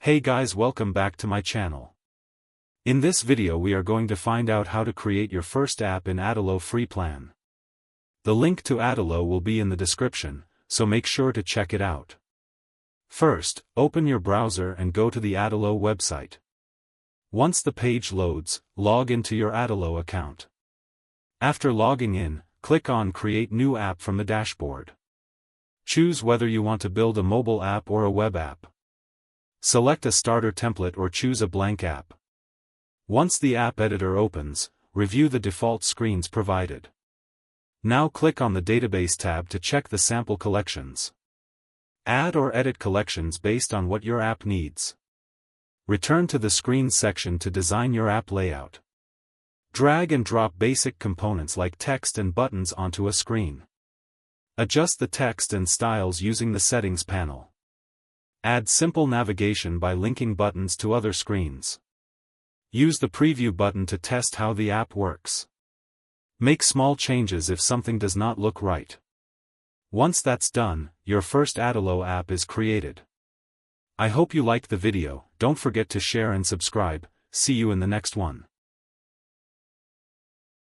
Hey guys, welcome back to my channel. In this video we are going to find out how to create your first app in Adalo free plan. The link to Adalo will be in the description, so make sure to check it out. First, open your browser and go to the Adalo website. Once the page loads, log into your Adalo account. After logging in, click on Create New App from the dashboard. Choose whether you want to build a mobile app or a web app. Select a starter template or choose a blank app. Once the app editor opens, review the default screens provided. Now click on the Database tab to check the sample collections. Add or edit collections based on what your app needs. Return to the Screens section to design your app layout. Drag and drop basic components like text and buttons onto a screen. Adjust the text and styles using the Settings panel. Add simple navigation by linking buttons to other screens. Use the Preview button to test how the app works. Make small changes if something does not look right. Once that's done, your first Adalo app is created. I hope you liked the video. Don't forget to share and subscribe. See you in the next one.